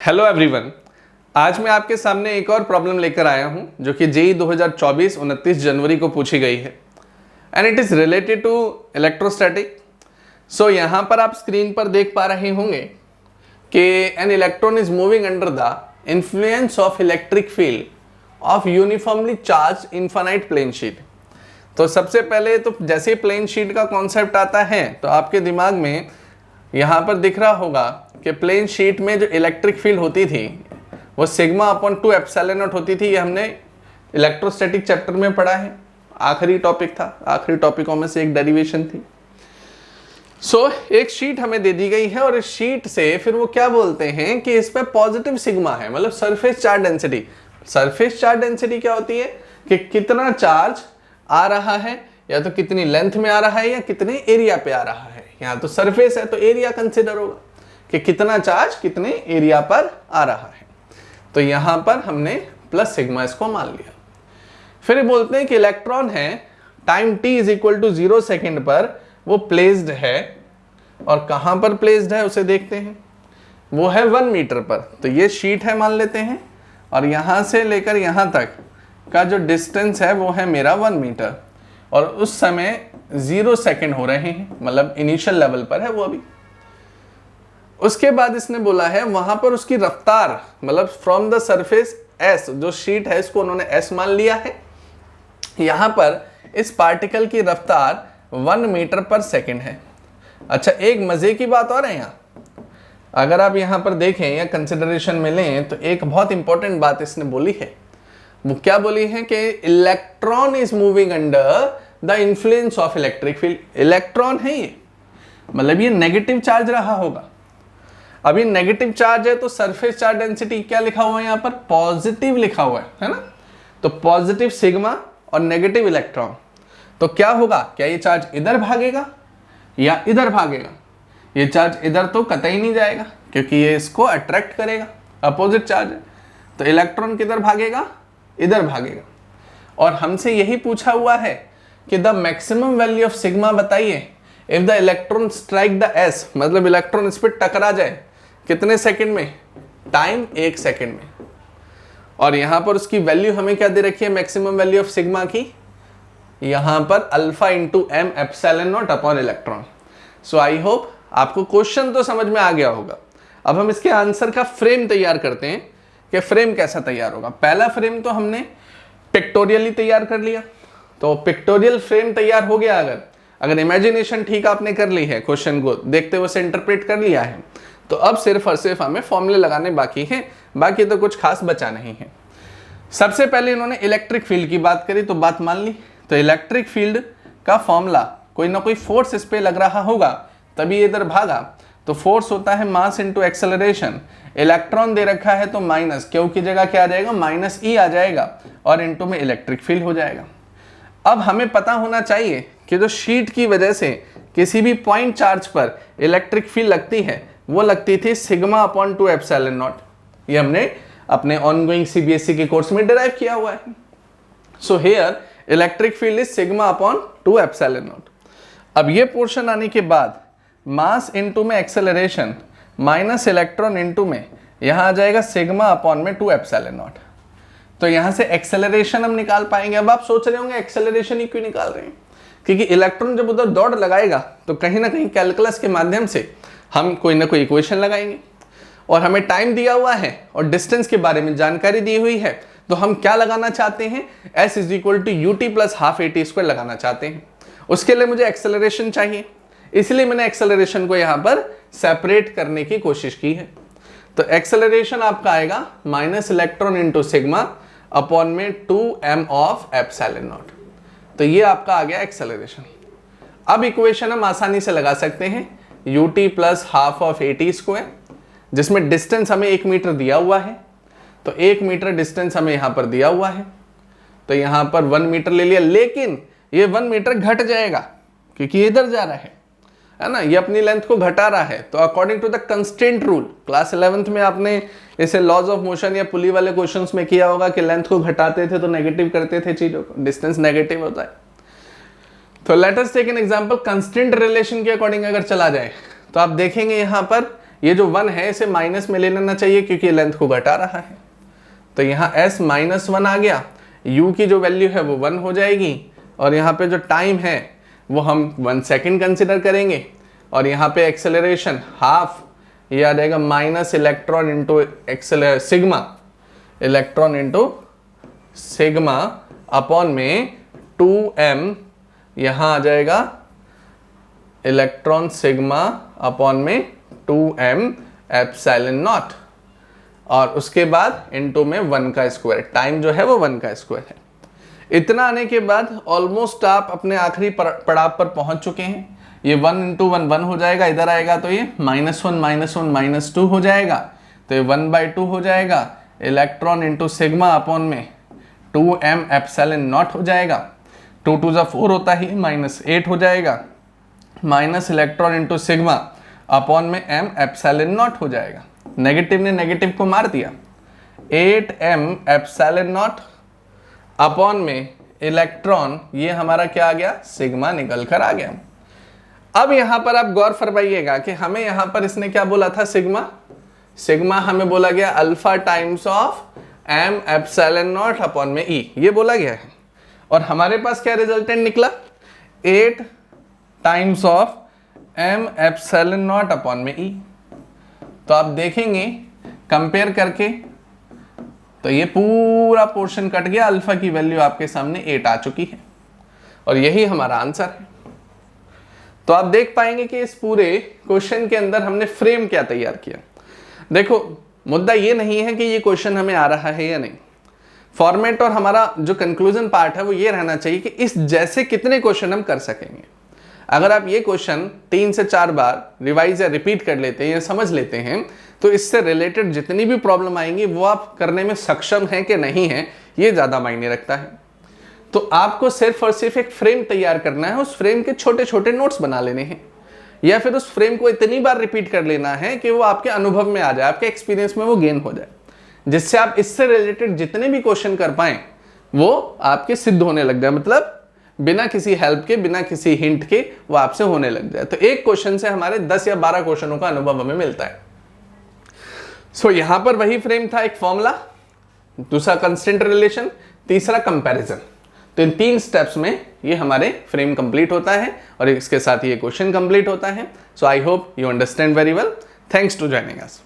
Hello everyone, आज मैं आपके सामने एक और प्रॉब्लम लेकर आया हूं जो कि जेईई 2024 29 जनवरी को पूछी गई है and it is related to electrostatic. So यहाँ पर आप स्क्रीन पर देख पा रहे होंगे कि an electron is moving under the influence of electric field of uniformly charge infinite plane sheet. तो सबसे पहले तो जैसे प्लेन शीट का कॉन्सेप्ट आता है तो आपके दिमाग में यहाँ पर दिख रहा होगा कि प्लेन शीट में जो इलेक्ट्रिक फील्ड होती थी वो सिग्मा अपॉन 2 एप्सिलॉन नॉट होती थी। ये हमने इलेक्ट्रोस्टैटिक चैप्टर में पढ़ा है, आखिरी टॉपिक था, आखिरी टॉपिकों में से एक डेरिवेशन थी। एक शीट हमें दे दी गई है और इस शीट से फिर वो क्या बोलते हैं कि इस पर पॉजिटिव सिग्मा है, मतलब surface charge density. Surface charge density क्या होती है कि कितना चार्ज आ रहा है, या तो कितनी लेंथ में आ रहा है या कितने एरिया पे आ रहा है। यहाँ तो सरफेस है तो एरिया कंसिडर होगा कि कितना चार्ज कितने एरिया पर आ रहा है। तो यहाँ पर हमने प्लस सिग्मा इसको मान लिया। फिर बोलते हैं कि इलेक्ट्रॉन है time t is equal to 0 second पर वो प्लेस्ड है, और कहाँ पर प्लेस्ड है उसे देखते हैं, वो है 1 मीटर पर। तो ये शीट है मान लेते हैं, और यहाँ से लेकर यहाँ तक का जो डिस्टेंस है वो है मेरा 1 मीटर, और उस समय 0 सेकेंड हो रहे हैं, मतलब इनिशियल लेवल पर है वो अभी। उसके बाद इसने बोला है वहां पर उसकी रफ्तार, मतलब फ्रॉम द सरफेस s, जो शीट है इसको उन्होंने s मान लिया है। यहां पर इस पार्टिकल की रफ्तार 1 मीटर पर सेकेंड है। अच्छा, एक मजे की बात और है यहाँ, अगर आप यहां पर देखें या कंसिडरेशन में लें तो एक बहुत इंपॉर्टेंट बात इसने बोली है। वो क्या बोली है कि electron is moving under the influence of electric field. Electron है ये, मतलब ये नेगेटिव चार्ज रहा होगा। अभी नेगेटिव चार्ज है तो सरफेस चार्ज डेंसिटी क्या लिखा हुआ है यहाँ पर, पॉजिटिव लिखा हुआ है ना। तो पॉजिटिव सिग्मा और नेगेटिव इलेक्ट्रॉन, तो क्या होगा, क्या ये चार्ज इधर भागेगा या इधर भागेगा? ये चार्ज इधर तो कतई नहीं जाएगा क्योंकि ये इसको अट्रैक्ट करेगा, अपोजिट चार्ज है। तो इलेक्ट्रॉन किधर भागेगा, इधर भागेगा। और हमसे यही पूछा हुआ है कि the maximum value of sigma बताइए if the electron strike the s, मतलब इलेक्ट्रॉन इस पर टकरा जाए कितने सेकंड में, टाइम 1 सेकंड में। और यहां पर उसकी वैल्यू हमें क्या दे रखी है, मैक्सिमम वैल्यू ऑफ सिग्मा की, यहां पर alpha into m epsilon naught upon electron. So I hope आपको क्वेश्चन तो समझ में आ गया होगा। अब हम इसके आंसर का फ्रेम तैयार करते हैं कि फ्रेम कैसा तैयार होगा। पहला फ्रेम तो हमने पिक्टोरियली तैयार कर लिया, तो पिक्टोरियल फ्रेम तैयार हो गया। अगर इमेजिनेशन ठीक आपने कर ली है, क्वेश्चन को देखते हुए से इंटरप्रेट कर लिया है, तो अब सिर्फ और सिर्फ हमें फॉर्मूले लगाने बाकी हैं, बाकी तो कुछ खास बचा नहीं है। सबसे पहले इन्होंने इलेक्ट्रिक फील्ड की बात करी तो बात मान ली। तो इलेक्ट्रिक फील्ड का फॉर्मूला, कोई ना कोई फोर्स इस पे लग रहा होगा तभी इधर भागा। तो फोर्स होता है मास इंटू एक्सेलरेशन। इलेक्ट्रॉन दे रखा है तो माइनस, क्यू की जगह क्या आ जाएगा, माइनस ई आ जाएगा, और इंटू में इलेक्ट्रिक फील्ड हो जाएगा। अब हमें पता होना चाहिए कि जो शीट की वजह से किसी भी पॉइंट चार्ज पर इलेक्ट्रिक फील्ड लगती है वो लगती थी सिग्मा अपॉन 2 एप्सिलॉन नॉट। ये हमने अपने ऑनगोइंग सीबीएसई के कोर्स में डिराइव किया हुआ है। So here electric field is sigma upon 2 epsilon not. अब ये पोर्शन आने के बाद मास इंटू में एक्सेलरेशन माइनस इलेक्ट्रॉन इंटू में यहाँ आ जाएगा सिग्मा अपॉन में 2 एप्सिलॉन नॉट। तो यहाँ से एक्सेलरेशन हम निकाल पाएंगे। अब आप सोच रहे होंगे एक्सेलरेशन ही क्यों निकाल रहे हैं, क्योंकि इलेक्ट्रॉन जब उधर दौड़ लगाएगा तो कहीं ना कहीं कैलकुलस के माध्यम से हम कोई ना कोई इक्वेशन लगाएंगे, और हमें टाइम दिया हुआ है और डिस्टेंस के बारे में जानकारी दी हुई है। तो हम क्या लगाना चाहते हैं, s is equal to u t plus half a t square लगाना चाहते हैं। उसके लिए मुझे एक्सेलरेशन चाहिए, इसलिए मैंने एक्सेलरेशन को यहाँ पर सेपरेट करने की कोशिश की है। तो एक्सेलरेशन आपका आएगा minus electron into sigma upon में 2m ऑफ एप्सिलॉन नॉट। तो ये आपका आ गया एक्सेलरेशन। अब इक्वेशन हम आसानी से लगा सकते हैं, you t plus half of A t square, जिसमें डिस्टेंस हमें 1 मीटर दिया हुआ है। तो 1 मीटर डिस्टेंस हमें यहाँ पर दिया हुआ है, तो यहाँ पर 1 मीटर ले लिया, लेकिन ये 1 मीटर घट जाएगा क्योंकि इधर जा रहा है ना, ये अपनी लेंथ को घटा रहा है। तो according to the constraint rule, class 11th में आपने इसे लॉज ऑफ मोशन या पुली वाले क्वेश्चंस में किया होगा कि लेंथ को घटाते थे तो नेगेटिव करते थे चीजों को, डिस्टेंस नेगेटिव होता है। तो let us take an example, constraint relation के अकॉर्डिंग अगर चला जाए तो आप देखेंगे यहाँ पर ये जो 1 है इसे माइनस में ले लेना चाहिए क्योंकि ये लेंथ को घटा रहा है। तो यहाँ s -1 आ गया, u की जो वैल्यू है वो 1 हो जाएगी, और यहाँ पे जो टाइम है वो हम 1 सेकेंड कंसिडर करेंगे, और यहाँ पे एक्सेलरेशन हाफ, ये आ जाएगा minus electron into sigma, electron into sigma upon में 2m, यहाँ आ जाएगा इलेक्ट्रॉन सिग्मा अपॉन में 2m एप्सिलॉन नॉट, और उसके बाद इनटू में 1 का स्क्वायर, टाइम जो है वो 1 का स्क्वायर है। इतना आने के बाद ऑलमोस्ट आप अपने आखिरी पड़ाव पर पहुंच चुके हैं। ये 1 इंटू 1 1 हो जाएगा, इधर आएगा तो ये -1 -1 -2 हो जाएगा, तो ये 1/2 हो जाएगा, इलेक्ट्रॉन इंटू सिग्मा अपॉन में 2m एप्सिलॉन नॉट हो जाएगा, 2 2 जा 4 होता ही -8 हो जाएगा, minus electron into sigma upon में m एप्सिलॉन नॉट हो जाएगा। नेगेटिव ने नेगेटिव को मार दिया, 8m एप्सिलॉन नॉट अपॉन में इलेक्ट्रॉन, ये हमारा क्या आ गया, सिग्मा निकल कर आ गया। अब यहां पर आप गौर फरमाइएगा कि हमें यहां पर इसने क्या बोला था, सिग्मा हमें बोला गया alpha times of m epsilon naught upon में e, ये बोला गया है, और हमारे पास क्या रिजल्टेंट निकला, 8 times of m epsilon naught upon में e। तो आप देखेंगे कंपेयर करके तो ये पूरा पोर्शन कट गया, अल्फा की वैल्यू आपके सामने 8 आ चुकी है, और यही हमारा आंसर है। तो आप देख पाएंगे कि इस पूरे क्वेश्चन के अंदर हमने फ्रेम क्या तैयार किया। देखो मुद्दा ये नहीं है कि ये क्वेश्चन हमें आ रहा है या नहीं, फॉर्मेट और हमारा जो कंक्लूजन पार्ट है वो ये रहना चाहिए कि इस जैसे कितने क्वेश्चन हम कर सकेंगे। अगर आप ये क्वेश्चन 3 से 4 बार रिवाइज या रिपीट कर लेते हैं या समझ लेते हैं तो इससे रिलेटेड जितनी भी प्रॉब्लम आएंगी वो आप करने में सक्षम हैं कि नहीं हैं, ये ज़्यादा मायने रखता है। तो आपको सिर्फ और सिर्फ एक फ्रेम तैयार करना है, उस फ्रेम के छोटे छोटे नोट्स बना लेने हैं, या फिर उस फ्रेम को इतनी बार रिपीट कर लेना है कि वो आपके अनुभव में आ जाए, आपके एक्सपीरियंस में वो गेन हो जाए, जिससे आप इससे रिलेटेड जितने भी क्वेश्चन कर पाएं वो आपके सिद्ध होने लग जाए, मतलब बिना किसी हेल्प के, बिना किसी हिंट के वो आपसे होने लग जाए। तो एक क्वेश्चन से हमारे 10 या 12 क्वेश्चनों का अनुभव हमें मिलता है। सो यहां पर वही फ्रेम था, एक फॉर्मूला, दूसरा कंस्टेंट रिलेशन, तीसरा कंपैरिजन। तो इन 3 स्टेप्स में ये हमारे फ्रेम कंप्लीट होता है और इसके साथ ये क्वेश्चन कंप्लीट होता है। So I hope you understand very well. Thanks to joining us.